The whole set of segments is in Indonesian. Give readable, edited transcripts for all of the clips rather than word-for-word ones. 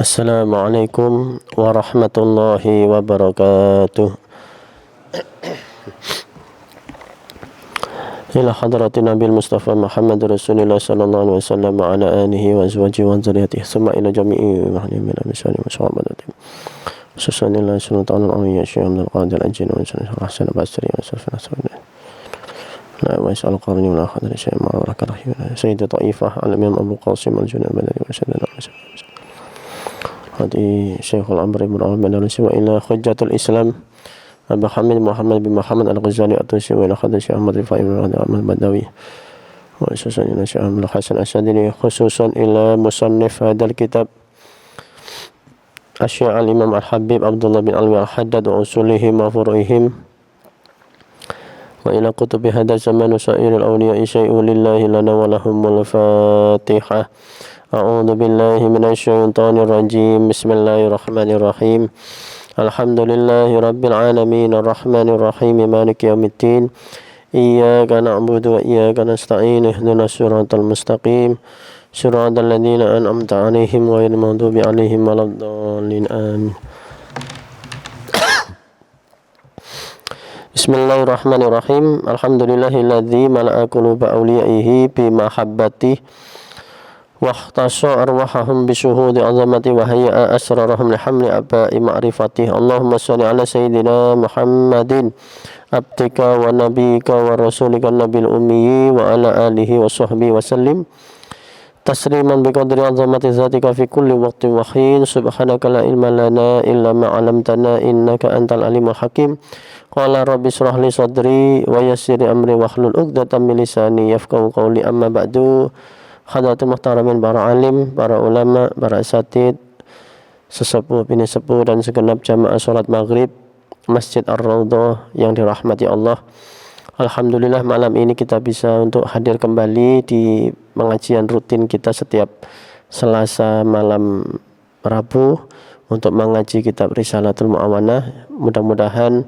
Assalamualaikum warahmatullahi wabarakatuh. Ila hadratin Nabil Mustafa Muhammad Rasulullah sallallahu alaihi wasallam wa ala alihi wa azwajihi wa dzurriyyatihi summa ila jami'i mahlimin misali masyarakat Susanillah sallallahu alaihi wasallam al-qadir al-jinn wa hasan basri wa sallallahu la wa sal qarni wa khadri syai' ma rahim sayyid ta'ifah al-imam Abu Qasim al-Junaydi wa sallallahu hadi Syekhul Amr ibn al-Bandalusi wa ila hujjatul Islam Abu Hamid Muhammad bin Muhammad Al-Ghazali At-Tusi wa ila khadri Syekh Ahmad Rifai ibn Ahmad Badawi wa khususan ila Syekh Ahmad Hasan Asyadili khususan ila musannif hadal kitab Asy-Syaikh al-Imam Al-Habib Abdullah bin Alwi Al-Haddad wa usulihim wa furu'ihim wa ila kutubi hadal zaman sa'iril awliya'i syai'u lillahi lana wa lahumul fatihah. A'udzu billahi minasy syaithanir rajim. Bismillahirrahmanirrahim. Alhamdulillahi rabbil alamin arrahmanir rahim maliki yaumiddin. Iyyaka na'budu wa iyyaka nasta'in ihdinas siratal mustaqim. Siratal ladzina an'amta 'alaihim ghairil maghdubi 'alaihim waladdallin. Amin. Bismillahirrahmanirrahim. Alhamdulillahilladzi mala'a quluba awliyaihi bi mahabbatihi واختص أرواحهم بشهود عظمته وهيأ أسرارهم لحمل أباء معرفته. اللهم صل على سيدنا محمد عبدك ونبيك ورسولك النبي الأمي وعلى آله وصحبه وسلم تسليما بقدر عظمة ذاتك في كل وقت وحين. سبحانك لا علم لنا إلا ما علمتنا إنك أنت العليم الحكيم. قال رب اشرح لي صدري ويسر أمري واحلل عقدة من لساني يفقهوا قولي. أما بعد. Hadratul muhtaramin, para alim, para ulama, para asatid, sesepuh, bini sepuh, dan segenap jamaah sholat maghrib Masjid Ar-Raudhah yang dirahmati Allah. Alhamdulillah malam ini kita bisa untuk hadir kembali di pengajian rutin kita setiap Selasa malam Rabu untuk mengaji kitab Risalatul Mu'awanah. Mudah-mudahan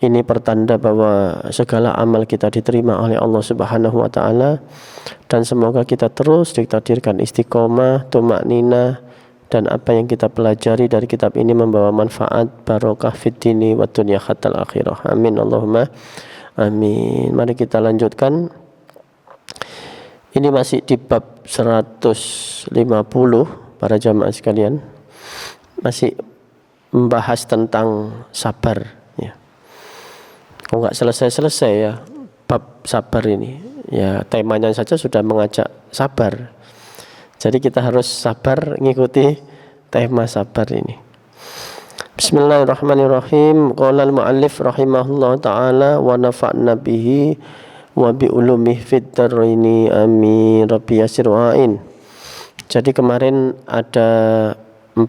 ini pertanda bahwa segala amal kita diterima oleh Allah Subhanahu wa taala, dan semoga kita terus ditakdirkan istiqomah, tumakninah, dan apa yang kita pelajari dari kitab ini membawa manfaat barokah fid dini wa dunya hatal akhirah. Amin Allahumma amin. Mari kita lanjutkan. Ini masih di bab 150 para jamaah sekalian. Masih membahas tentang sabar. Nggak selesai-selesai ya bab sabar ini ya, temanya saja sudah mengajak sabar, jadi kita harus sabar ngikuti tema sabar ini. Bismillahirrahmanirrahim. Qala al-muallif rahimahullah ta'ala wa nafa'na bihi wa bi ulumihi fid daraini amin rabbi yasir wa'in. Jadi kemarin ada 4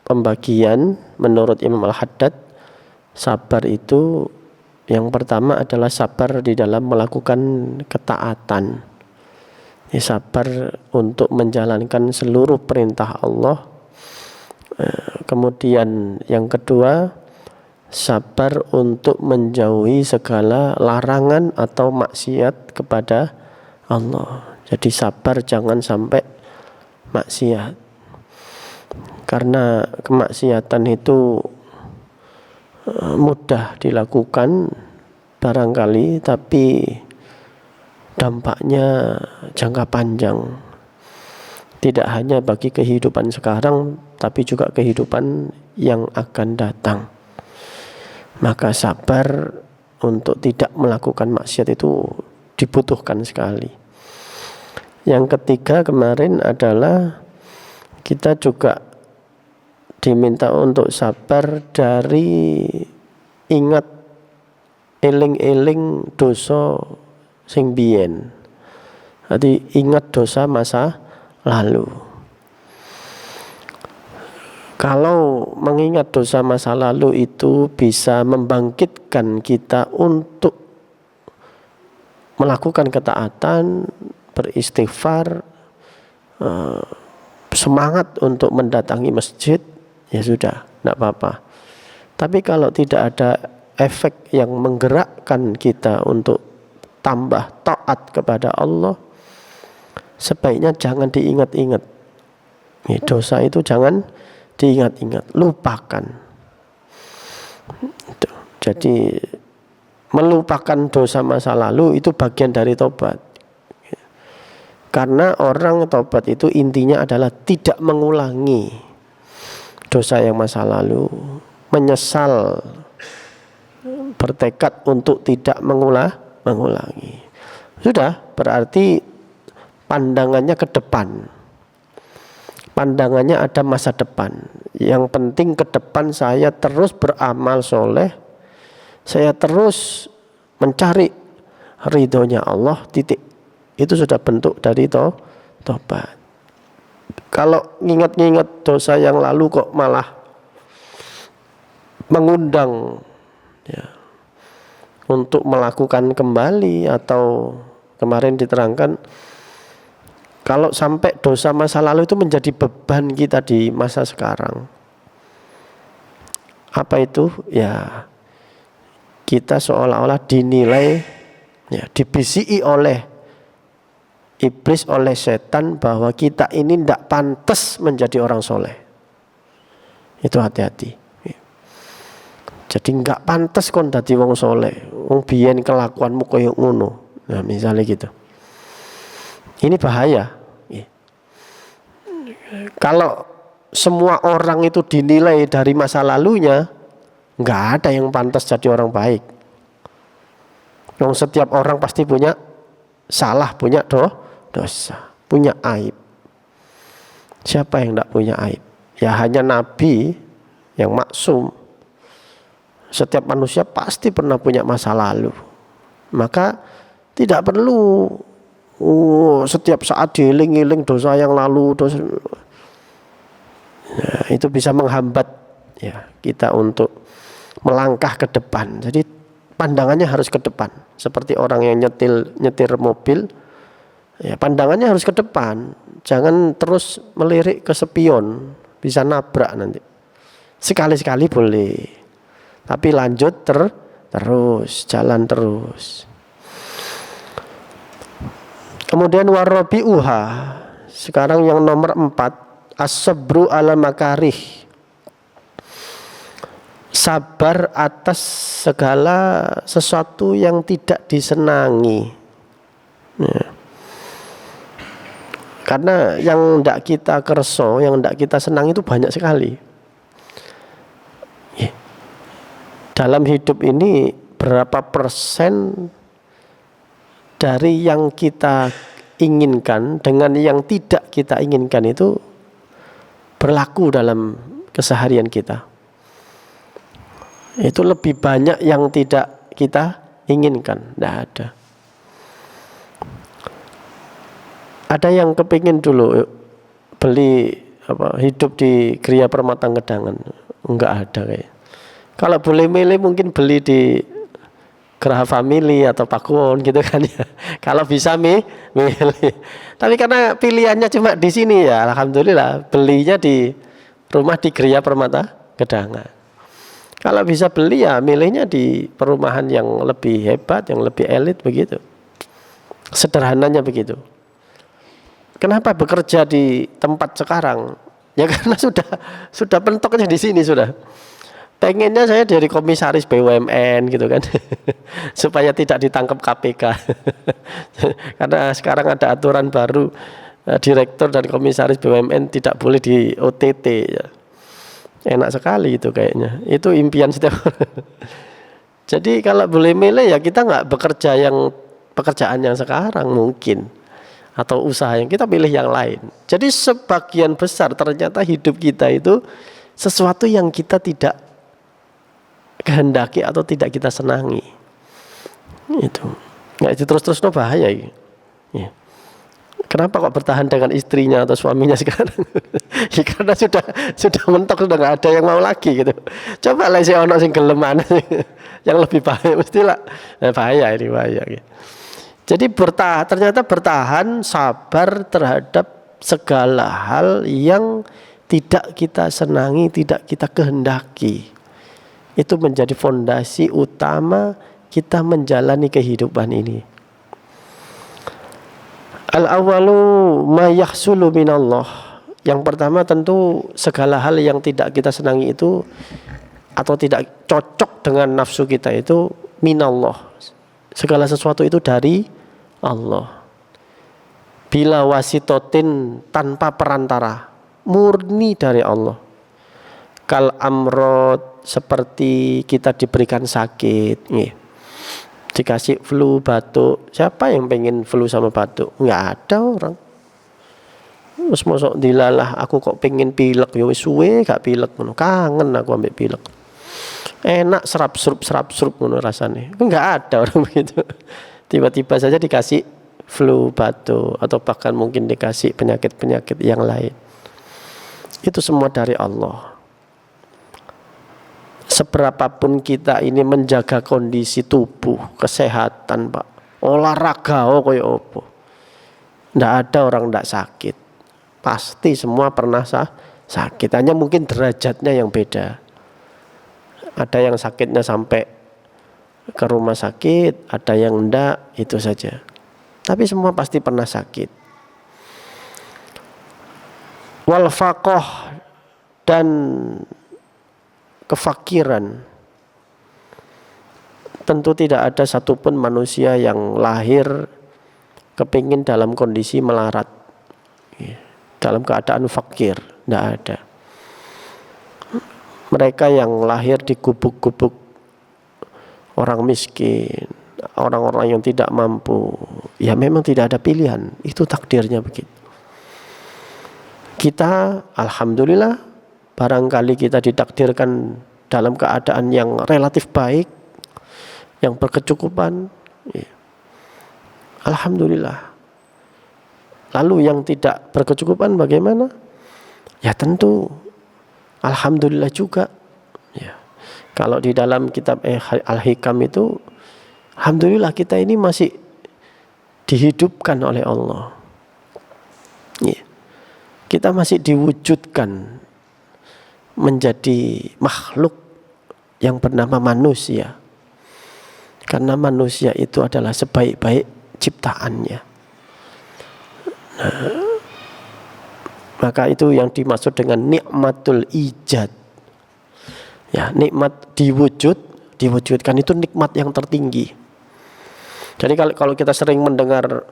pembagian menurut Imam Al-Haddad. Sabar itu yang pertama adalah sabar di dalam melakukan ketaatan. Sabar untuk menjalankan seluruh perintah Allah. Kemudian yang kedua, sabar untuk menjauhi segala larangan atau maksiat kepada Allah. Jadi sabar jangan sampai maksiat. Karena kemaksiatan itu mudah dilakukan barangkali, tapi dampaknya jangka panjang, tidak hanya bagi kehidupan sekarang tapi juga kehidupan yang akan datang. Maka sabar untuk tidak melakukan maksiat itu dibutuhkan sekali. Yang ketiga kemarin adalah kita juga diminta untuk sabar dari ingat eling-eling dosa sing biyen. Jadi ingat dosa masa lalu. Kalau mengingat dosa masa lalu itu bisa membangkitkan kita untuk melakukan ketaatan, beristighfar, semangat untuk mendatangi masjid, ya sudah, tidak apa-apa. Tapi kalau tidak ada efek yang menggerakkan kita untuk tambah taat kepada Allah, sebaiknya jangan diingat-ingat. Dosa itu jangan diingat-ingat, lupakan. Jadi melupakan dosa masa lalu itu bagian dari tobat. Karena orang tobat itu intinya adalah tidak mengulangi dosa yang masa lalu, menyesal, bertekad untuk tidak mengulangi. Sudah, berarti pandangannya ke depan. Pandangannya ada masa depan. Yang penting ke depan saya terus beramal soleh, saya terus mencari ridhonya Allah, titik. Itu sudah bentuk dari tobat. Kalau ngingat-ngingat dosa yang lalu kok malah mengundang ya, untuk melakukan kembali, atau kemarin diterangkan kalau sampai dosa masa lalu itu menjadi beban kita di masa sekarang. Apa itu? Ya, kita seolah-olah dinilai, ya, dibisiki oleh iblis, oleh setan, bahwa kita ini tidak pantas menjadi orang soleh. Itu hati-hati. Jadi nggak pantas kon dadi wong soleh. Wong biyen kelakuanmu koyo ngono. Nah, misalnya gitu. Ini bahaya. Kalau semua orang itu dinilai dari masa lalunya, nggak ada yang pantas jadi orang baik. Wong setiap orang pasti punya salah, punya dosa, punya aib. Siapa yang tidak punya aib? Ya hanya Nabi yang maksum. Setiap manusia pasti pernah punya masa lalu. Maka tidak perlu setiap saat dieling-eling dosa yang lalu, dosa. Nah, itu bisa menghambat ya kita untuk melangkah ke depan. Jadi pandangannya harus ke depan. Seperti orang yang nyetir mobil. Ya, pandangannya harus ke depan, jangan terus melirik ke spion, bisa nabrak nanti. Sekali-sekali boleh, tapi lanjut terus, jalan terus. Kemudian warabi'uha, sekarang yang nomor 4, as-sabru ala makarih, sabar atas segala sesuatu yang tidak disenangi. Ya. Karena yang tidak kita kerso, yang tidak kita senang itu banyak sekali. Dalam hidup ini berapa persen dari yang kita inginkan dengan yang tidak kita inginkan itu berlaku dalam keseharian kita. Itu lebih banyak yang tidak kita inginkan, tidak ada. Ada yang kepingin dulu beli hidup di Gria Permata Ngedangan, enggak ada kayak. Kalau boleh milih mungkin beli di Geraha Family atau Pakuwon gitu kan ya. Kalau bisa milih. Tapi karena pilihannya cuma di sini ya, alhamdulillah belinya di rumah di Gria Permata Ngedangan. Kalau bisa beli ya milihnya di perumahan yang lebih hebat, yang lebih elit begitu. Sederhananya begitu. Kenapa bekerja di tempat sekarang? Ya karena sudah pentoknya di sini sudah. Pengennya saya dari komisaris BUMN gitu kan, supaya tidak ditangkap KPK. Karena sekarang ada aturan baru, direktur dan komisaris BUMN tidak boleh di OTT. Ya. Enak sekali itu kayaknya. Itu impian setiap orang. Jadi kalau boleh milih ya kita nggak bekerja pekerjaan yang sekarang mungkin. Atau usaha yang kita pilih yang lain. Jadi sebagian besar ternyata hidup kita itu sesuatu yang kita tidak kehendaki atau tidak kita senangi. Itu nggak itu terus bahaya. Ya. Kenapa kok bertahan dengan istrinya atau suaminya sekarang? Ya karena sudah mentok, sudah nggak ada yang mau lagi gitu. Coba lah si ono sing geleman yang lebih bahaya mestilah. Nah, bahaya ini bahaya. Gitu. Jadi ternyata bertahan sabar terhadap segala hal yang tidak kita senangi, tidak kita kehendaki. Itu menjadi fondasi utama kita menjalani kehidupan ini. Al-awwalu ma yahsulu minallah. Yang pertama tentu segala hal yang tidak kita senangi itu atau tidak cocok dengan nafsu kita itu minallah. Segala sesuatu itu dari Allah. Bila wasitotin, tanpa perantara, murni dari Allah. Kal amrod, seperti kita diberikan sakit, dikasih flu, batuk. Siapa yang pengen flu sama batuk? Nggak ada orang. Terus mosok dilalah aku kok pengen pilek, ya wis suwe gak pilek ngono. Kangen aku ambek pilek. Enak serap-serup ngono rasane. Enggak ada orang begitu. Tiba-tiba saja dikasih flu, batuk, atau bahkan mungkin dikasih penyakit-penyakit yang lain. Itu semua dari Allah. Seberapapun kita ini menjaga kondisi tubuh, kesehatan, Pak. Olahraga koyo opo. Ndak ada orang ndak sakit. Pasti semua pernah sakit. Hanya mungkin derajatnya yang beda. Ada yang sakitnya sampai ke rumah sakit, ada yang enggak, itu saja. Tapi semua pasti pernah sakit. Wal faqah, dan kefakiran. Tentu tidak ada satupun manusia yang lahir kepingin dalam kondisi melarat, dalam keadaan fakir. Tidak ada. Mereka yang lahir di gubuk-gubuk orang miskin, orang-orang yang tidak mampu, ya memang tidak ada pilihan. Itu takdirnya begitu. Kita alhamdulillah barangkali kita ditakdirkan dalam keadaan yang relatif baik, yang berkecukupan, ya. Alhamdulillah. Lalu yang tidak berkecukupan bagaimana? Ya tentu alhamdulillah juga, ya. Kalau di dalam kitab Al-Hikam itu, alhamdulillah kita ini masih dihidupkan oleh Allah, ya. Kita masih diwujudkan menjadi makhluk yang bernama manusia, karena manusia itu adalah sebaik-baik ciptaannya. Maka itu yang dimaksud dengan nikmatul ijad. Ya, nikmat diwujudkan itu nikmat yang tertinggi. Jadi kalau kita sering mendengar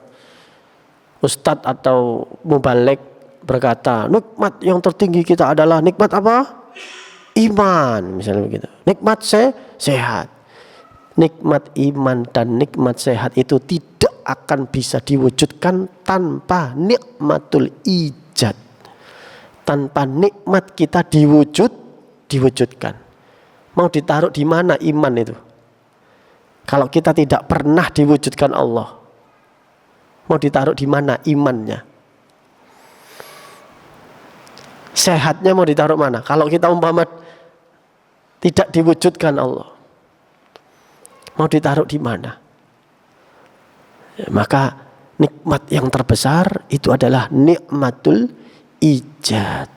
ustadz atau mubalek berkata, nikmat yang tertinggi kita adalah nikmat apa? Iman, misalnya begitu. Nikmat sehat. Nikmat iman dan nikmat sehat itu tidak akan bisa diwujudkan tanpa nikmatul ijad. Tanpa nikmat kita diwujudkan. Mau ditaruh di mana iman itu? Kalau kita tidak pernah diwujudkan Allah, mau ditaruh di mana imannya? Sehatnya mau ditaruh mana? Kalau kita umpama tidak diwujudkan Allah, mau ditaruh di mana? Ya, maka nikmat yang terbesar itu adalah nikmatul ijad.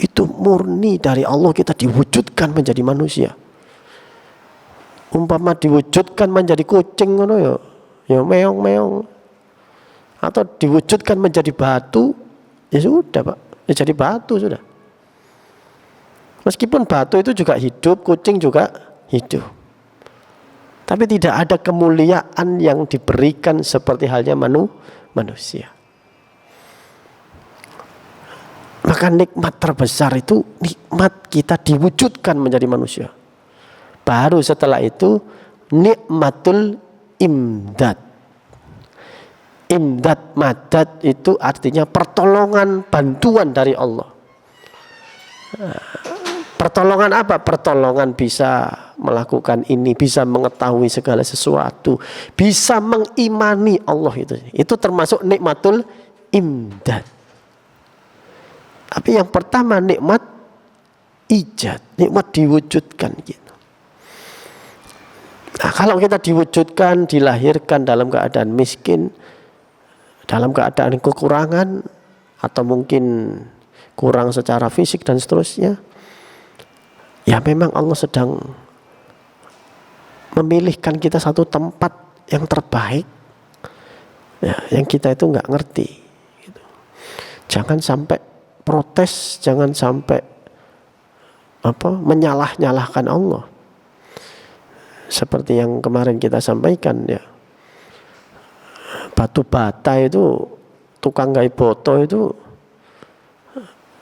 Itu murni dari Allah, kita diwujudkan menjadi manusia. Umpama diwujudkan menjadi kucing ngono ya meong-meong. Atau diwujudkan menjadi batu, ya sudah, Pak. Ya jadi batu sudah. Meskipun batu itu juga hidup, kucing juga hidup. Tapi tidak ada kemuliaan yang diberikan seperti halnya manusia. Maka nikmat terbesar itu nikmat kita diwujudkan menjadi manusia. Baru setelah itu nikmatul imdad. Imdad, madad itu artinya pertolongan, bantuan dari Allah. Pertolongan apa? Pertolongan bisa melakukan ini, bisa mengetahui segala sesuatu, bisa mengimani Allah itu. Itu termasuk nikmatul imdad. Tapi yang pertama nikmat ijad, nikmat diwujudkan gitu. Nah, kalau kita diwujudkan, dilahirkan dalam keadaan miskin, dalam keadaan kekurangan, atau mungkin kurang secara fisik dan seterusnya, ya memang Allah sedang memilihkan kita satu tempat yang terbaik Ya, yang kita itu nggak ngerti. Gitu. Jangan sampai protes, jangan sampai menyalah-nyalahkan Allah. Seperti yang kemarin kita sampaikan ya. Batu bata itu, tukang gai boto itu,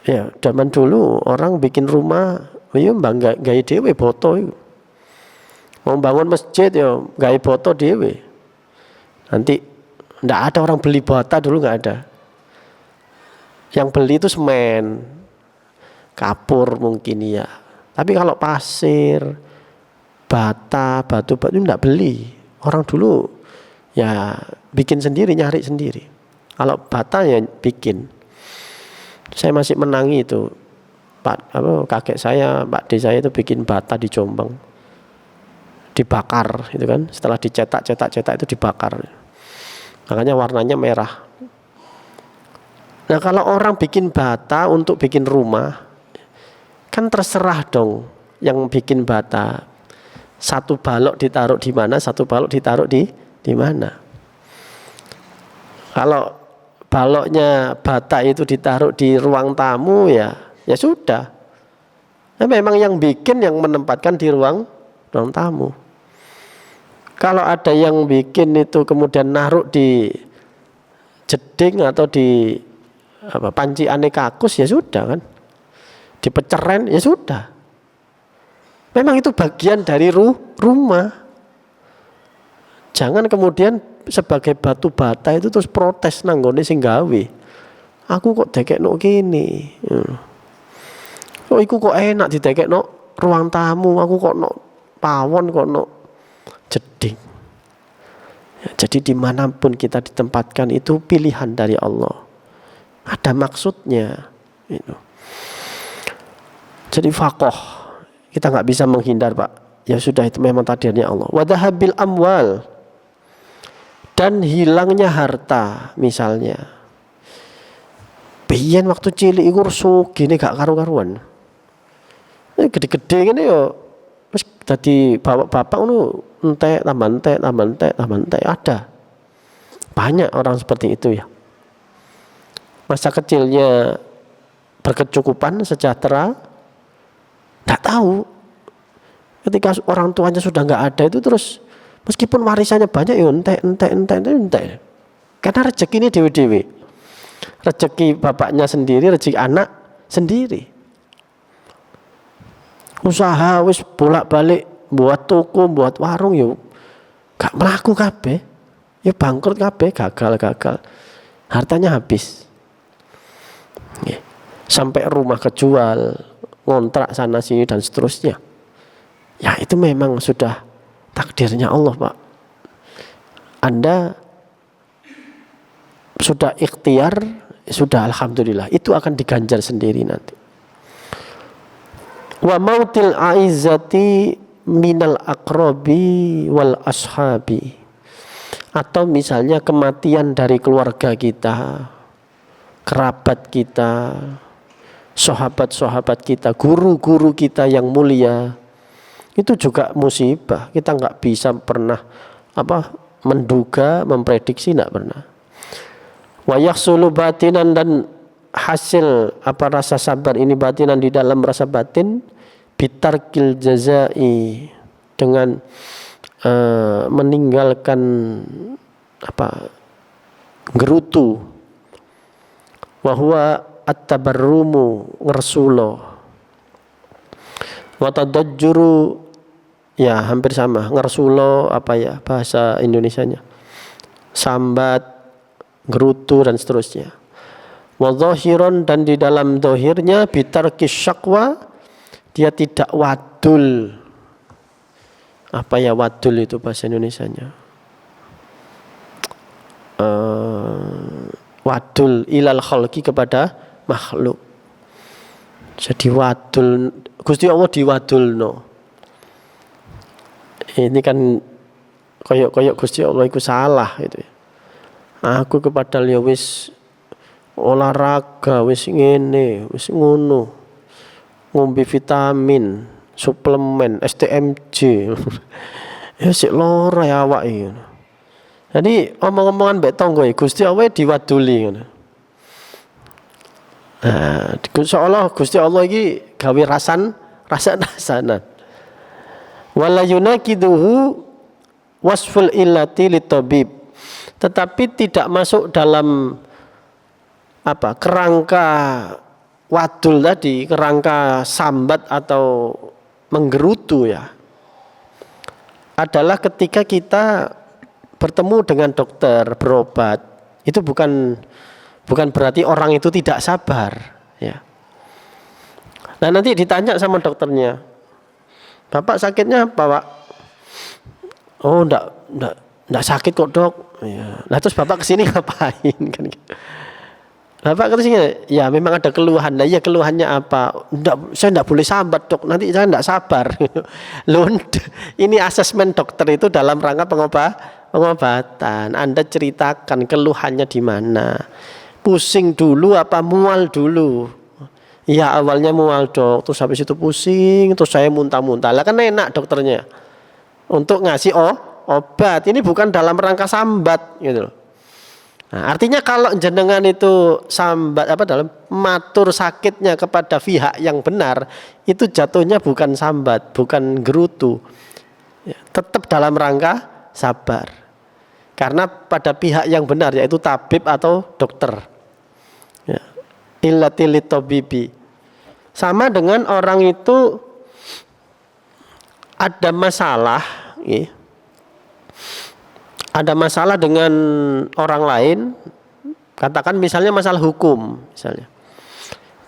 ya zaman dulu orang bikin rumah, ya bangga gai dewe boto itu. Mau bangun masjid ya gai boto dewe. Nanti nggak ada orang beli bata dulu, nggak ada. Yang beli itu semen, kapur mungkin ya. Tapi kalau pasir, bata, batu itu nggak beli. Orang dulu ya bikin sendiri, nyari sendiri. Kalau bata ya bikin. Saya masih menangi itu, kakek saya, Pak D saya itu bikin bata di Jombang, dibakar itu kan. Setelah dicetak itu dibakar. Makanya warnanya merah. Nah kalau orang bikin bata untuk bikin rumah, kan terserah dong yang bikin bata. Satu balok ditaruh di mana, satu balok ditaruh di mana. Kalau baloknya bata itu ditaruh di ruang tamu ya sudah. Nah, memang yang bikin yang menempatkan di ruang tamu. Kalau ada yang bikin itu kemudian naruh di jeding atau di panci anekakus ya sudah kan. Di peceren ya sudah. Memang itu bagian dari rumah. Jangan kemudian sebagai batu bata itu terus protes nanggone sing gawe. Aku kok dekekno kene. Kok iku kok enak didekekno ruang tamu, aku kok no pawon kok no jeding. Ya, jadi dimanapun kita ditempatkan itu pilihan dari Allah. Ada maksudnya. Gitu. Jadi faqih. Kita nggak bisa menghindar, Pak. Ya sudah, itu memang takdirnya Allah. Wadahabil amwal. Dan hilangnya harta misalnya. Biyen waktu cilik iku sugih gak karu-karuan. Gede-gede ngene yo wis dadi bapak ngono, entek ada. Banyak orang seperti itu ya. Masa kecilnya berkecukupan, sejahtera, enggak tahu. Ketika orang tuanya sudah enggak ada itu terus meskipun warisannya banyak ya entek. Karena rezeki ini dewe-dewe. Rezeki bapaknya sendiri, rezeki anak sendiri. Usaha wis bolak-balik buat toko, buat warung yuk gak melaku kabeh. Ya bangkrut kabeh, gagal. Hartanya habis. Sampai rumah kejual, ngontrak sana sini dan seterusnya. Ya itu memang sudah takdirnya Allah, Pak. Anda sudah ikhtiar, sudah alhamdulillah, itu akan diganjar sendiri nanti. Wa mautil aizzati minal aqrabi wal ashabi. Atau misalnya kematian dari keluarga kita, kerabat kita, sahabat-sahabat kita, guru-guru kita yang mulia. Itu juga musibah. Kita nggak bisa pernah menduga, memprediksi, nggak pernah. Wa yahsulu batinan, dan hasil rasa sabar ini batinan di dalam rasa batin, bitarkil jazai, dengan meninggalkan gerutu, wa huwa at-tabarrumu ngersulo, wa tadajjuru, ya hampir sama, ngersulo bahasa Indonesianya, sambat, gerutu dan seterusnya. Wa zahiron, dan di dalam zahirnya bitarkis syakwa, dia tidak wadul. Wadul itu bahasa Indonesianya? Wadul ilal khalqi, kepada makhluk. Jadi wadul, Gusti Allah diwadulno. Ini kan koyok Gusti Allah itu salah itu. Aku kepada liya wis olahraga, wis ngene, wis ngono, ngombe vitamin, suplemen, STMJ, ya sik lara ya awak iki. Jadi omong-omongan mbek tangga Gusti Allah diwaduli ngono. Nah, seolah Gusti Allah iki gawe rasan-rasanan. Wala yunakiduhu wasful illati litabib. Tetapi tidak masuk dalam kerangka wadul tadi, kerangka sambat atau menggerutu ya. Adalah ketika kita bertemu dengan dokter berobat, itu bukan berarti orang itu tidak sabar ya. Nah nanti ditanya sama dokternya, Bapak sakitnya apa Pak? Oh enggak sakit kok dok ya. Nah terus Bapak kesini ngapain kan gitu. Bapak kesini ya memang ada keluhan. Nah iya keluhannya apa? Saya enggak boleh sambat dok, nanti saya enggak sabar. Loh, ini asesmen dokter itu dalam rangka pengobatan. Anda ceritakan keluhannya di mana, pusing dulu apa mual dulu. Ya awalnya mual dok, terus habis itu pusing, terus saya muntah-muntah. Lah kan enak dokternya untuk ngasih obat. Ini bukan dalam rangka sambat gitu loh. Nah, artinya kalau jenengan itu sambat dalam matur sakitnya kepada pihak yang benar, itu jatuhnya bukan sambat, bukan gerutu. Ya, tetap dalam rangka sabar. Karena pada pihak yang benar yaitu tabib atau dokter. Ya. Illatil tabibi. Sama dengan orang itu ada masalah, ya. Ada masalah dengan orang lain, katakan misalnya masalah hukum, misalnya.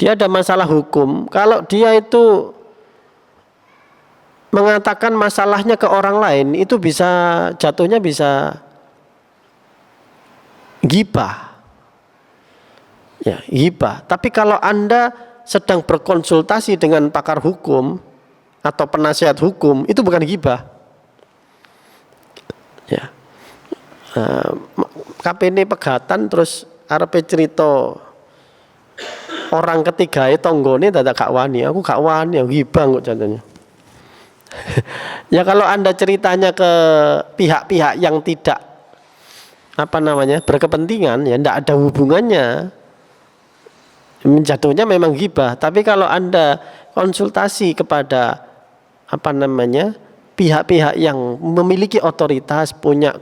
Dia ada masalah hukum, kalau dia itu mengatakan masalahnya ke orang lain, itu jatuhnya bisa ghibah. Ya, ghibah. Tapi kalau Anda sedang berkonsultasi dengan pakar hukum atau penasihat hukum, itu bukan ghibah. Ya. KPN pegatan terus arepe cerita orang ketiga tonggone dadak gak wani, aku gak wani, ghibah kok jatuhnya. Ya kalau Anda ceritanya ke pihak-pihak yang tidak berkepentingan, ya ndak ada hubungannya, jatuhnya memang ghibah. Tapi kalau Anda konsultasi kepada pihak-pihak yang memiliki otoritas, punya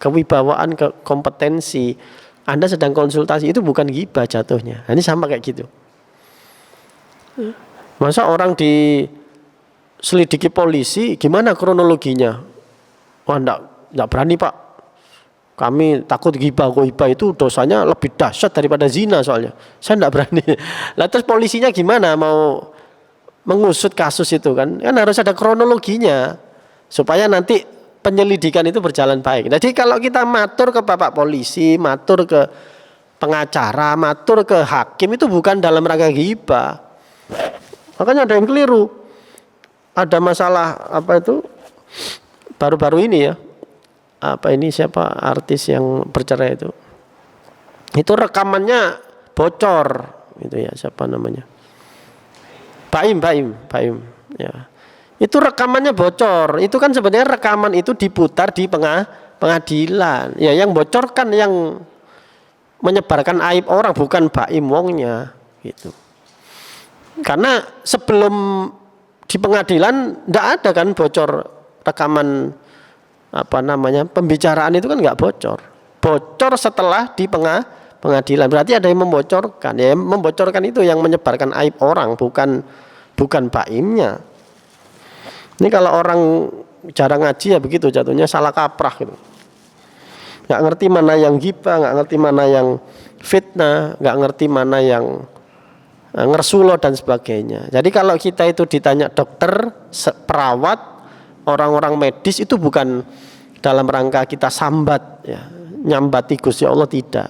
kewibawaan, kompetensi, Anda sedang konsultasi, itu bukan ghibah jatuhnya. Nah, ini sama kayak gitu. Masa orang diselidiki polisi, gimana kronologinya? Wah, enggak berani Pak. Kami takut ghibah itu dosanya lebih dahsyat daripada zina soalnya. Saya enggak berani. Lah terus polisinya gimana mau mengusut kasus itu kan? Kan harus ada kronologinya supaya nanti penyelidikan itu berjalan baik. Jadi kalau kita matur ke Bapak polisi, matur ke pengacara, matur ke hakim, itu bukan dalam rangka ghibah. Makanya ada yang keliru. Ada masalah baru-baru ini ya. Siapa artis yang bercerai itu? Itu rekamannya bocor gitu ya, siapa namanya? Baim ya. Itu rekamannya bocor. Itu kan sebenarnya rekaman itu diputar di pengadilan. Ya yang bocorkan yang menyebarkan aib orang, bukan Baim wongnya gitu. Karena sebelum di pengadilan enggak ada kan bocor rekaman pembicaraan itu kan enggak bocor. Bocor setelah di pengadilan. Berarti ada yang membocorkan. Ya membocorkan itu yang menyebarkan aib orang, bukan Baimnya. Ini kalau orang jarang ngaji ya begitu jatuhnya, salah kaprah gitu. Nggak ngerti mana yang ghibah, nggak ngerti mana yang fitnah, nggak ngerti mana yang ngersulo dan sebagainya. Jadi kalau kita itu ditanya dokter, perawat, orang-orang medis, itu bukan dalam rangka kita sambat ya, nyambati Gusti Allah, tidak.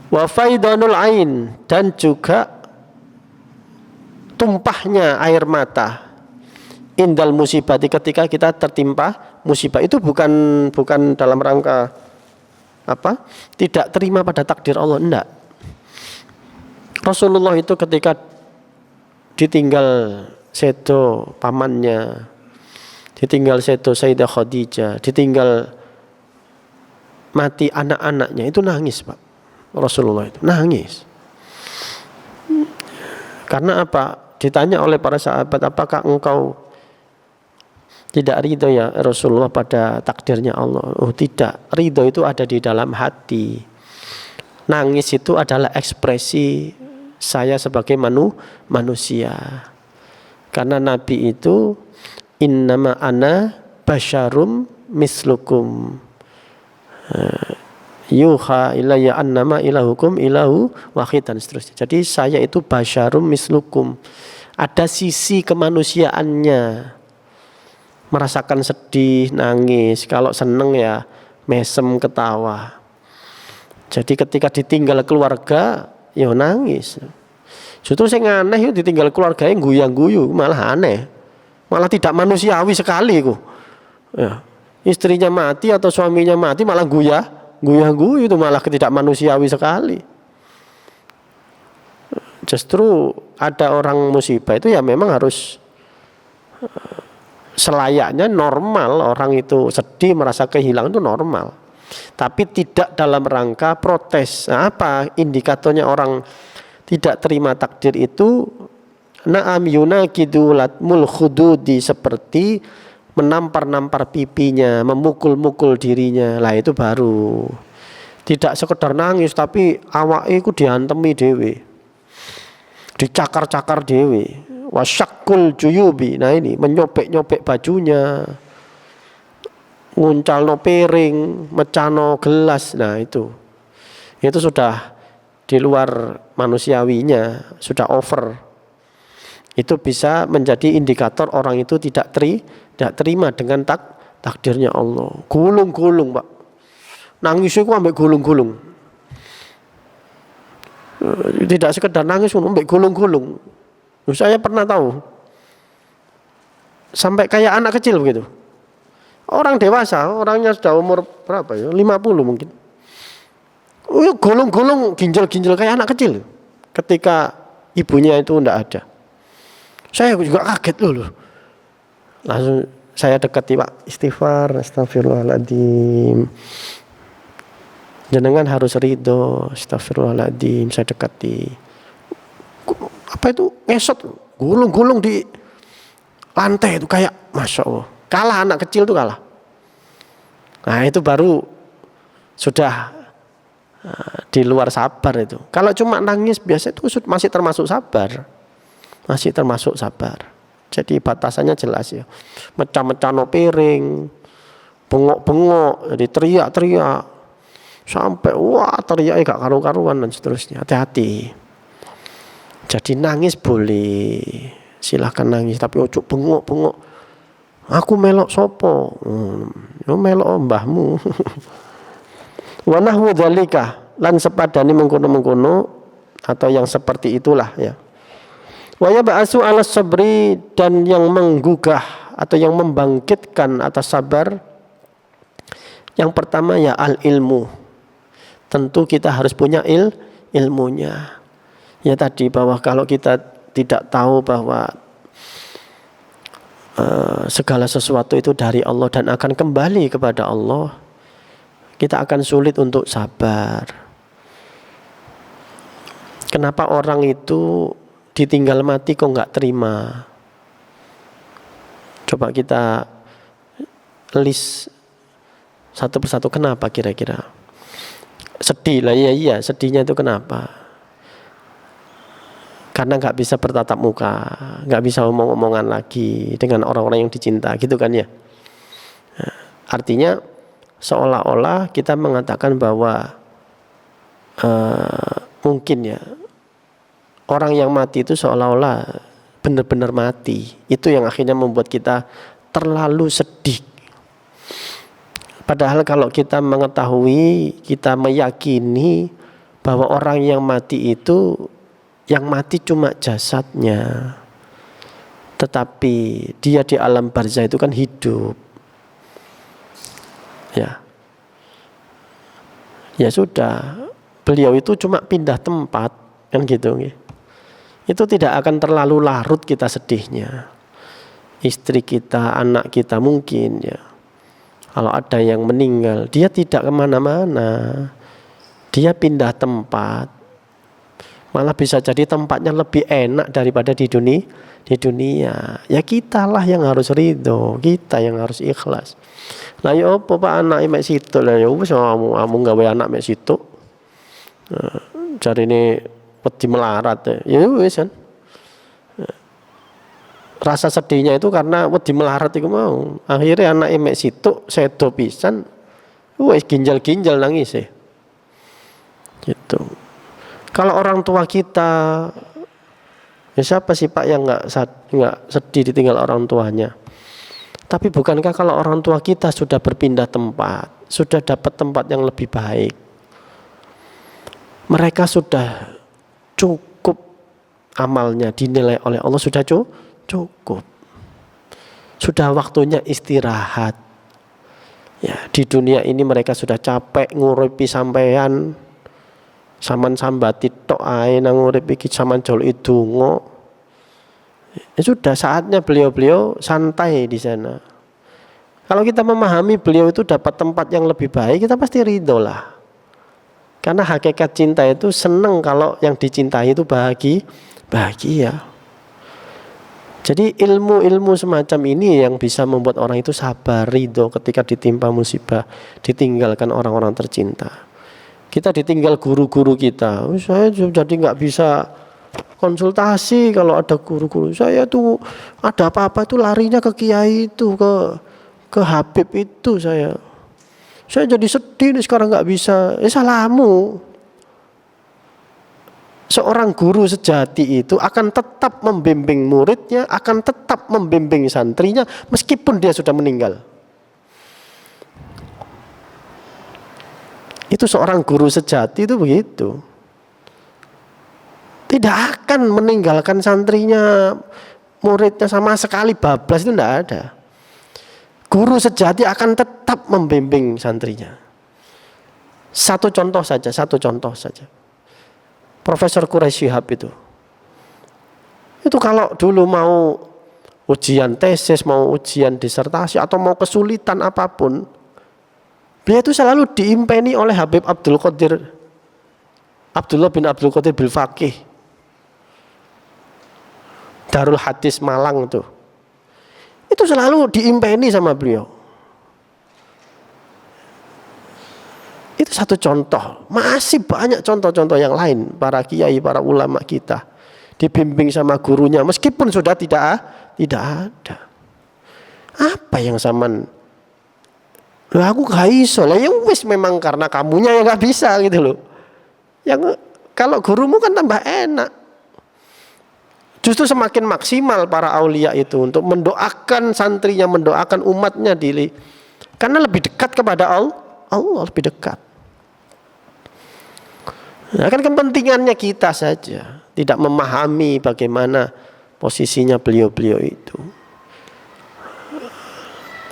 Wa faidanul ain, dan juga tumpahnya air mata indal musibah, ketika kita tertimpa musibah, itu bukan dalam rangka tidak terima pada takdir Allah, enggak. Rasulullah itu ketika ditinggal sedo pamannya, ditinggal sedo Sayyidah Khadijah, ditinggal mati anak-anaknya itu nangis, Pak. Rasulullah itu nangis. Karena apa? Ditanya oleh para sahabat, apakah engkau tidak ridho ya Rasulullah pada takdirnya Allah? Oh tidak, ridho itu ada di dalam hati. Nangis itu adalah ekspresi saya sebagai manusia. Karena Nabi itu innama ana basyarum mislukum yuha ilayya annama ilahukum ilahu wahid dan seterusnya. Jadi saya itu basyarum mislukum. Ada sisi kemanusiaannya. Merasakan sedih, nangis. Kalau seneng ya mesem, ketawa. Jadi ketika ditinggal keluarga ya nangis. Justru saya aneh ditinggal keluarga yang guyang-guyu, malah aneh. Malah tidak manusiawi sekali itu. Ya. Istrinya mati atau suaminya mati malah guyah-guyu itu malah tidak manusiawi sekali. Justru ada orang musibah itu ya memang harus selayaknya normal, orang itu sedih merasa kehilangan itu normal. Tapi tidak dalam rangka protes. Nah, apa indikatornya orang tidak terima takdir itu? Na'am yunakidu latmul khududi, seperti menampar-nampar pipinya, memukul-mukul dirinya. Lah itu baru tidak sekedar nangis tapi awake iku diantemi dhewe. Dicakar-cakar dhewe. Wasyakul juyubi. Nah ini menyobek-nyobek bajunya. Nguncalno piring, mecano gelas. Nah itu sudah di luar manusiawinya, sudah over. Itu bisa menjadi indikator orang itu tidak terima dengan takdirnya Allah. Gulung-gulung, Pak. Nangis itu ambek gulung-gulung. Tidak sekedar nangis, ambek gulung-gulung. Saya pernah tahu. Sampai kayak anak kecil begitu. Orang dewasa, orangnya sudah umur berapa ya? 50 mungkin. Gulung-gulung, ginjal-ginjal kayak anak kecil. Ketika ibunya itu tidak ada. Saya juga kaget loh. Langsung saya dekati, Pak, istighfar, astagfirullahaladzim. Jenengan harus ridho, astagfirullahaladzim. Saya dekati. Apa itu? Ngesot, gulung-gulung di lantai itu kayak, Masya Allah. Kalah anak kecil itu kalah. Nah itu baru sudah di luar sabar itu. Kalau cuma nangis biasa itu masih termasuk sabar. Masih termasuk sabar. Jadi batasannya jelas ya. Mecah-mecah no piring, bengok-bengok, jadi teriak-teriak. Sampai wah teriaknya gak karu-karuan dan seterusnya. Hati-hati. Jadi nangis boleh. Silahkan nangis. Tapi ojo bengok-bengok. Aku melok sopo, melok mbahmu. Wa nahwu dzalika, lan sepadane mengkono-mengkono atau yang seperti itulah ya. Wa yab'asu 'ala sabri, dan yang menggugah atau yang membangkitkan atas sabar. Yang pertama ya al ilmu. Tentu kita harus punya ilmunya. Ya tadi bahwa kalau kita tidak tahu bahwa segala sesuatu itu dari Allah dan akan kembali kepada Allah, kita akan sulit untuk sabar. Kenapa orang itu ditinggal mati kok nggak terima? Coba kita list satu persatu, kenapa kira-kira? Sedih lah, iya sedihnya itu kenapa? Karena nggak bisa bertatap muka, nggak bisa omong-omongan lagi dengan orang-orang yang dicinta, gitu kan ya. Nah, artinya seolah-olah kita mengatakan bahwa mungkin ya orang yang mati itu seolah-olah benar-benar mati. Itu yang akhirnya membuat kita terlalu sedih. Padahal kalau kita mengetahui, kita meyakini bahwa orang yang mati itu, yang mati cuma jasadnya, tetapi dia di alam barzah itu kan hidup. Ya sudah, beliau itu cuma pindah tempat kan gitu. Itu tidak akan terlalu larut kita sedihnya. Istri kita, anak kita mungkin ya Kalau ada yang meninggal, dia tidak kemana-mana, dia pindah tempat. Malah bisa jadi tempatnya lebih enak daripada di dunia. Ya kitalah yang harus ridho, kita yang harus ikhlas. Lah ya apa Pak anak mek situ lah ya wis kamu gawe anak mek situ. Cari ini wedi melarat ya wis kan. Rasa sedihnya itu karena wedi melarat itu mau. Akhirnya anak mek situ sedo pisan. Wis ginjal-ginjal nangis gitu. Kalau orang tua kita, ya siapa sih Pak yang nggak sedih ditinggal orang tuanya? Tapi bukankah kalau orang tua kita sudah berpindah tempat, sudah dapat tempat yang lebih baik, mereka sudah cukup amalnya dinilai oleh Allah, sudah cukup, sudah waktunya istirahat. Ya, di dunia ini mereka sudah capek nguripi sampean, saman sambati tok ae nang urip iki saman jol idonga. Ya sudah saatnya beliau santai di sana. Kalau kita memahami beliau itu dapat tempat yang lebih baik, kita pasti ridho lah. Karena hakikat cinta itu senang kalau yang dicintai itu bahagia. Jadi ilmu-ilmu semacam ini yang bisa membuat orang itu sabar, ridho ketika ditimpa musibah, ditinggalkan orang-orang tercinta. Kita ditinggal guru-guru kita. Saya jadi nggak bisa konsultasi kalau ada guru-guru. Saya tuh ada apa-apa tuh larinya ke kiai itu, ke Habib itu saya jadi sedih nih sekarang nggak bisa. Salahmu. Seorang guru sejati itu akan tetap membimbing muridnya, akan tetap membimbing santrinya meskipun dia sudah meninggal. Itu seorang guru sejati itu begitu. Tidak akan meninggalkan santrinya, muridnya sama sekali bablas, itu tidak ada. Guru sejati akan tetap membimbing santrinya. Satu contoh saja. Profesor Quraisy Shihab itu kalau dulu mau ujian tesis, mau ujian disertasi atau mau kesulitan apapun, beliau itu selalu diimpeni oleh Habib Abdullah bin Abdul Qadir bil Faqih, Darul Hadis Malang itu selalu diimpeni sama beliau. Itu satu contoh, masih banyak contoh-contoh yang lain. Para kiai, para ulama kita dibimbing sama gurunya meskipun sudah tidak ada. Apa yang zaman? Loh aku gak iso lah, ya wis memang karena kamunya yang gak bisa gitu loh. Yang kalau gurumu kan tambah enak. Justru semakin maksimal para aulia itu untuk mendoakan santrinya, mendoakan umatnya karena lebih dekat kepada Allah lebih dekat. Nah, kan kepentingannya kita saja tidak memahami bagaimana posisinya beliau itu.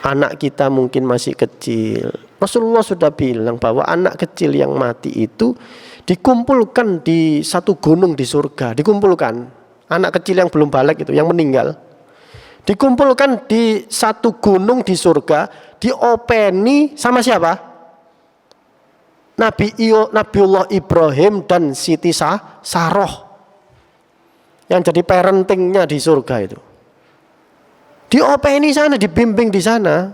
Anak kita mungkin masih kecil. Rasulullah sudah bilang bahwa anak kecil yang mati itu dikumpulkan di satu gunung di surga. Dikumpulkan anak kecil yang belum balik itu, yang meninggal, dikumpulkan di satu gunung di surga, diopeni sama siapa? Nabiullah Ibrahim dan Siti Saroh yang jadi parentingnya di surga itu. Diopeni sana, dibimbing di sana.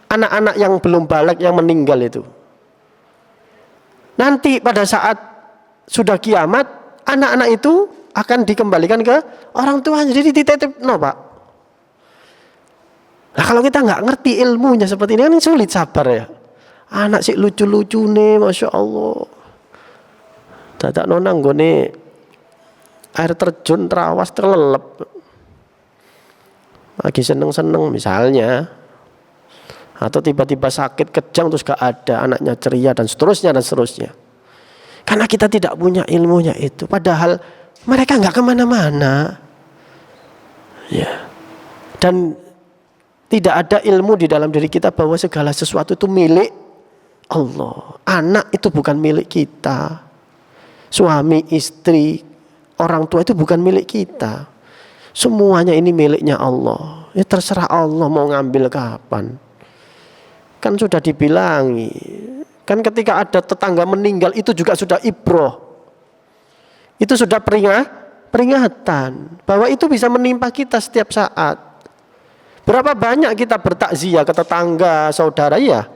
Anak-anak yang belum balik yang meninggal itu. Nanti pada saat sudah kiamat, anak-anak itu akan dikembalikan ke orang tuanya. Jadi dititip Pak. Nah kalau kita nggak ngerti ilmunya seperti ini kan sulit sabar ya. Anak sih lucu-lucu nih, masya Allah. Dadak nonang gone air terjun terawas terlelep. Lagi seneng-seneng misalnya, atau tiba-tiba sakit kejang terus gak ada, anaknya ceria dan seterusnya. Karena kita tidak punya ilmunya itu. Padahal mereka nggak kemana-mana, ya. Dan tidak ada ilmu di dalam diri kita bahwa segala sesuatu itu milik Allah. Anak itu bukan milik kita. Suami, istri, orang tua itu bukan milik kita. Semuanya ini miliknya Allah. Ya terserah Allah mau ngambil kapan. Kan sudah dibilangi. Kan ketika ada tetangga meninggal itu juga sudah ibroh. Itu sudah peringatan bahwa itu bisa menimpa kita setiap saat. Berapa banyak kita bertakziah ke tetangga, saudara, ya?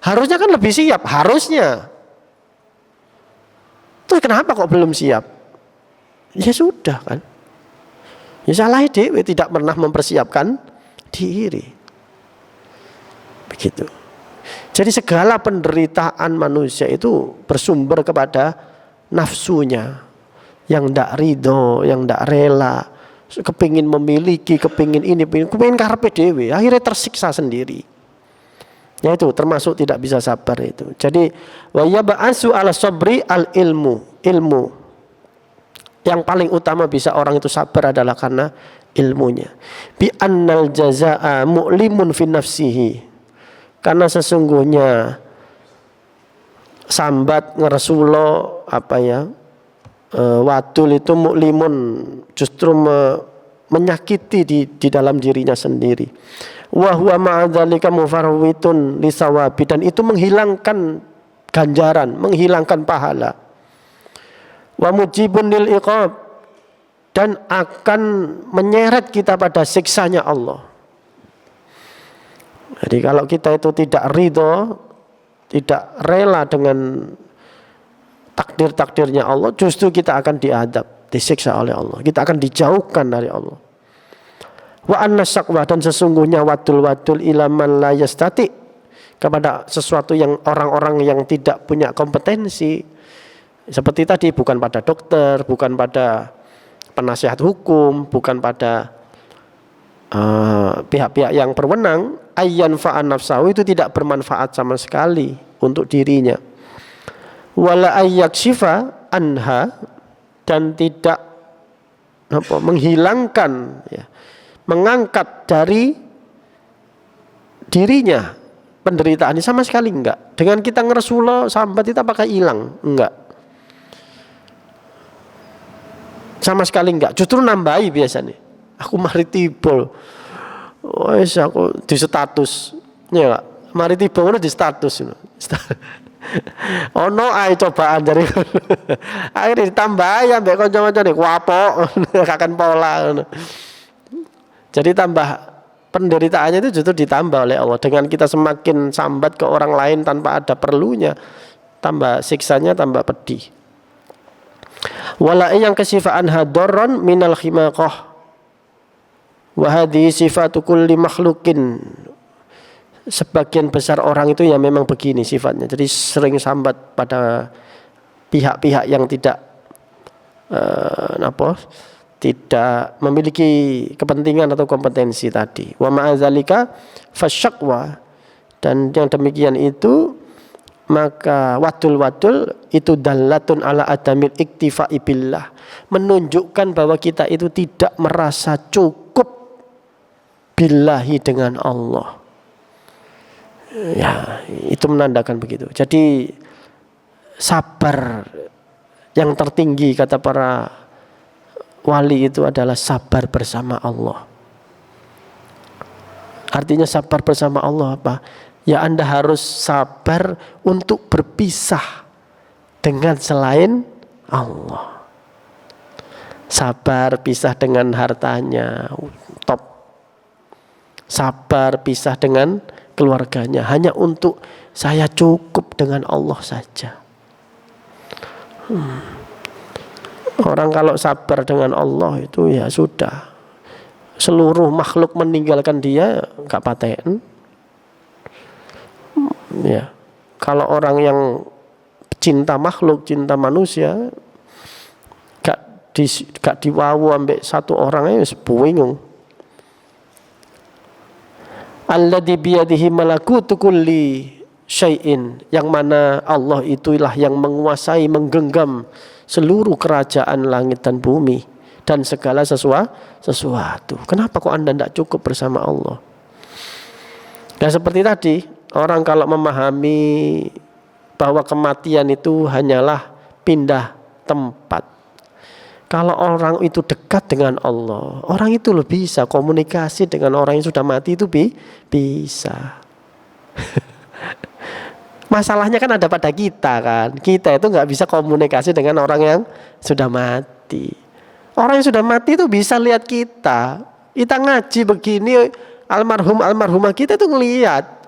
Harusnya kan lebih siap, harusnya. Terus kenapa kok belum siap? Ya sudah kan. Ya salah dewe, tidak pernah mempersiapkan diri. Begitu. Jadi segala penderitaan manusia itu bersumber kepada nafsunya yang tidak ridho, yang tidak rela, kepingin memiliki, kepingin ini, kepingin karepe dewe, akhirnya tersiksa sendiri. Ya itu termasuk tidak bisa sabar itu. Jadi wa yab'asu ala sabri al ilmu. Yang paling utama bisa orang itu sabar adalah karena ilmunya. Bi annal jazaa mu'limun fi nafsihi. Karena sesungguhnya sambat ngeresulo wadul itu mu'limun, justru menyakiti di dalam dirinya sendiri. Wa huwa ma'adzalika mufarwitun lisawabi, dan itu menghilangkan ganjaran, menghilangkan pahala. Wa mujibun lil iqab, dan akan menyeret kita pada siksanya Allah. Jadi kalau kita itu tidak ridho, tidak rela dengan takdir-takdirnya Allah, justru kita akan diadab, disiksa oleh Allah. Kita akan dijauhkan dari Allah. Wa anna syaqwa, dan sesungguhnya wadul ila man la yastati, kepada sesuatu yang orang-orang yang tidak punya kompetensi. Seperti tadi, bukan pada dokter, bukan pada penasihat hukum, bukan pada pihak-pihak yang berwenang, ayyan fa'an nafsahu, itu tidak bermanfaat sama sekali untuk dirinya. Wala ayyakshifa anha, dan tidak menghilangkan, ya, mengangkat dari dirinya penderitaan ini sama sekali enggak. Dengan kita ngeresulo sambat itu apakah hilang? Enggak. Sama sekali enggak. Justru nambahi biasanya. Aku mari tibol. Wes aku di status. Ya enggak. Mari tibol di status. Ono ae cobaan dari akhirnya ditambahi ambek kanca-kancane kuapok kakan pola. Jadi tambah penderitaannya itu justru ditambah oleh Allah. Dengan kita semakin sambat ke orang lain tanpa ada perlunya, tambah siksanya tambah pedih. Wala yang kesifaan hadorron minal khimaqah wa hadhihi sifatu kulli makhlukin. Sebagian besar orang itu ya memang begini sifatnya. Jadi sering sambat pada pihak-pihak yang tidak tidak memiliki kepentingan atau kompetensi tadi. Wa ma'adzalika fasyaqwa, dan yang demikian itu maka wadul itu dallatun ala adamil iktifa'i billah, menunjukkan bahwa kita itu tidak merasa cukup billahi dengan Allah. Ya, itu menandakan begitu. Jadi sabar yang tertinggi kata para wali itu adalah sabar bersama Allah. Artinya sabar bersama Allah apa? Ya Anda harus sabar untuk berpisah dengan selain Allah. Sabar pisah dengan hartanya, top. Sabar pisah dengan keluarganya, hanya untuk saya cukup dengan Allah saja. Orang kalau sabar dengan Allah itu ya sudah, seluruh makhluk meninggalkan dia gak paten. Ya, kalau orang yang cinta makhluk, cinta manusia, gak diwawu ambek satu orang aja bingung. Alladzi biyadihi malakutu kulli syai'in, yang mana Allah itulah yang menguasai, menggenggam seluruh kerajaan langit dan bumi dan segala sesuatu. Kenapa kok Anda tidak cukup bersama Allah? Dan seperti tadi, orang kalau memahami bahwa kematian itu hanyalah pindah tempat. Kalau orang itu dekat dengan Allah, orang itu lebih bisa komunikasi dengan orang yang sudah mati itu bisa. Masalahnya kan ada pada kita kan. Kita itu nggak bisa komunikasi dengan orang yang sudah mati. Orang yang sudah mati itu bisa lihat kita. Kita ngaji begini, almarhumah kita itu ngelihat.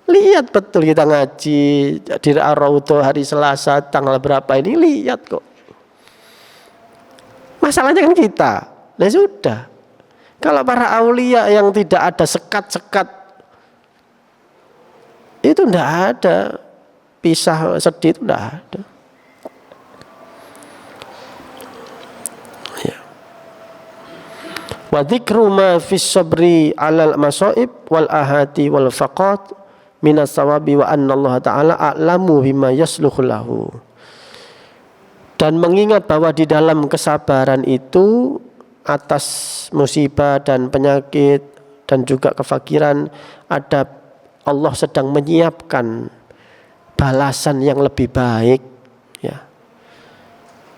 Lihat betul kita ngaji di Ar-Raudhah hari Selasa tanggal berapa ini, lihat kok. Masalahnya kan kita. Nah sudah. Kalau para aulia yang tidak ada sekat-sekat, itu enggak ada pisah sedih, itu enggak ada. Ya. Wa dzikru ma fis sabri 'alal masaib wal ahati wal faqat minas sawabi wa anna Allah taala a'lamu bima yasluhu lahu. Dan mengingat bahwa di dalam kesabaran itu atas musibah dan penyakit dan juga kefakiran ada Allah sedang menyiapkan balasan yang lebih baik, ya.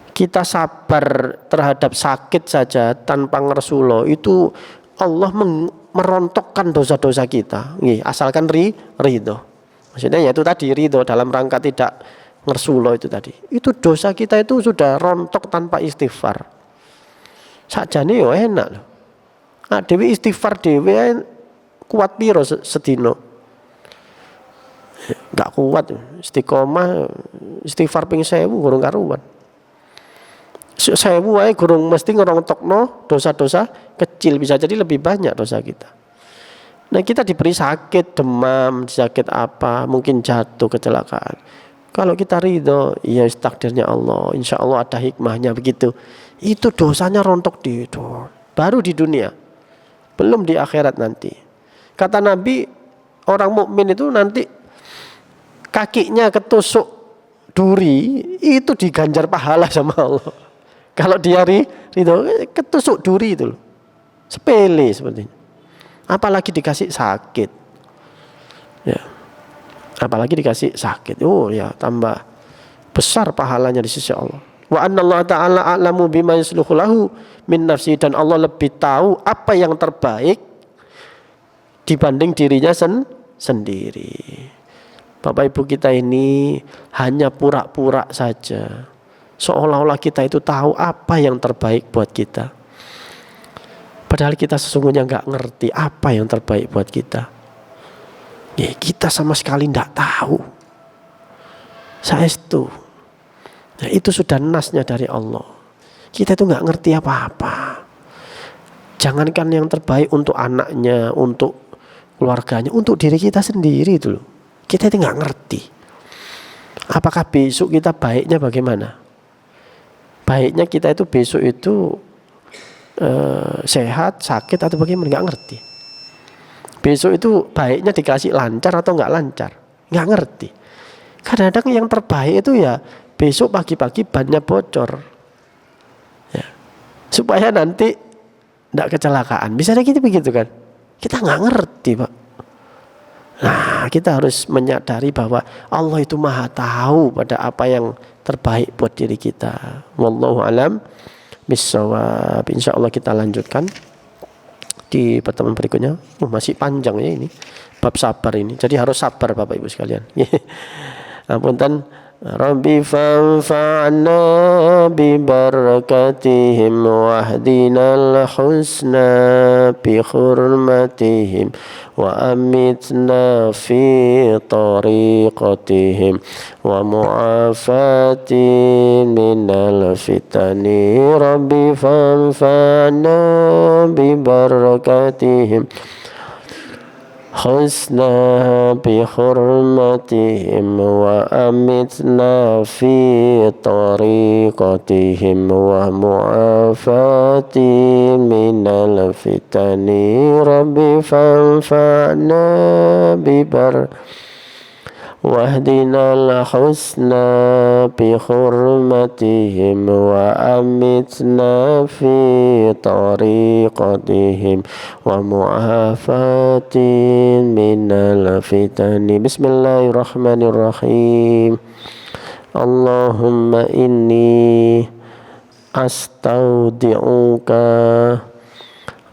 Kita sabar terhadap sakit saja tanpa ngersulo itu Allah merontokkan dosa-dosa kita. Asalkan ridho. Maksudnya yaitu tadi ridho dalam rangka tidak ngersulo itu tadi. Itu dosa kita itu sudah rontok tanpa istighfar. Sakjane yo enak loh. Nah, dewi istighfar dewi kuat piro sedino. Gak kuat, istiqomah istighfar ping 1000 gurung karuan. 1000 wae gurung mesti ngerontokno dosa-dosa kecil, bisa jadi lebih banyak dosa kita. Nah kita diberi sakit, demam, sakit apa, mungkin jatuh, kecelakaan. Kalau kita ridho, ya takdirnya Allah, insya Allah ada hikmahnya begitu. Itu dosanya rontok baru di dunia, belum di akhirat nanti. Kata Nabi, orang mukmin itu nanti kakinya ketusuk duri itu diganjar pahala sama Allah. Kalau dia ridho, ketusuk duri itu loh, sepele sepertinya. Apalagi dikasih sakit, ya. Apalagi dikasih sakit, oh ya tambah besar pahalanya di sisi Allah. Wa anna Allah ta'ala a'lamu bima yasluhu lahu min nafsi, dan Allah lebih tahu apa yang terbaik dibanding dirinya sendiri. Bapak Ibu kita ini hanya pura-pura saja, seolah-olah kita itu tahu apa yang terbaik buat kita. Padahal kita sesungguhnya nggak ngerti apa yang terbaik buat kita. Ya, kita sama sekali nggak tahu. Saestu. Nah, itu sudah nasnya dari Allah. Kita itu nggak ngerti apa-apa. Jangankan yang terbaik untuk anaknya, untuk keluarganya, untuk diri kita sendiri itu loh. Kita itu nggak ngerti. Apakah besok kita baiknya bagaimana? Baiknya kita itu besok itu sehat, sakit atau bagaimana? Nggak ngerti. Besok itu baiknya dikasih lancar atau nggak lancar? Nggak ngerti. Kadang-kadang yang terbaik itu ya besok pagi-pagi bannya bocor, ya, supaya nanti nggak kecelakaan. Bisa gitu begitu kan? Kita nggak ngerti, Pak. Nah, kita harus menyadari bahwa Allah itu maha tahu pada apa yang terbaik buat diri kita. Wallahu alam bissawab. Insyaallah kita lanjutkan di pertemuan berikutnya. Masih panjang ya ini bab sabar ini. Jadi harus sabar Bapak Ibu sekalian. Apunten. Rabbi fanfa'na bi barakatihim wahdinal husna bi hurmatihim wa amitna fi tariqatihim wa mu'afatin minal fitani. Rabbi fanfa'na bi barakatihim husna bi hurmatihim wa amitna fi tariqatihim wa mu'afatin minal fitani. Rabbi fanfa'na bi wahdinal husna bi hurmatihim wa amitna fi tariqatihim wa mu'afatin minal fitani. Bismillahirrahmanirrahim. Allahumma inni astaudi'uka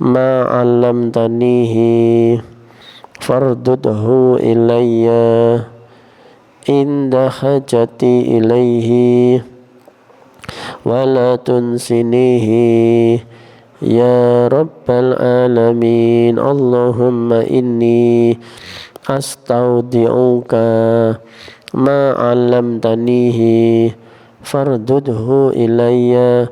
ma 'allamtanihi fardudhu ilayya inda hajati ilaihi wala tunsinihi ya rabbal alamin. Allahumma inni astaudi'uka ma 'allamtanihi fardudhu ilayya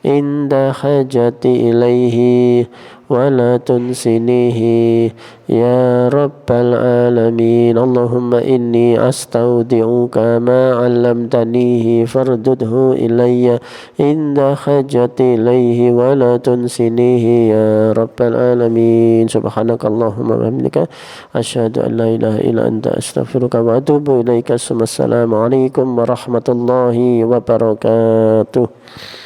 inda hajati ilaihi wala tunsinihi ya rabbal alamin. Allahumma inni astaudi'uka ma 'allamtanihi fardudhu ilayya inda hajati ilaihi wala tunsinihi ya rabbal alamin. Subhanakallahumma wa bihamdika asyhadu an la ilaha illa anta astaghfiruka wa atubu ilaika. Assalamu alaikum warahmatullahi wabarakatuh.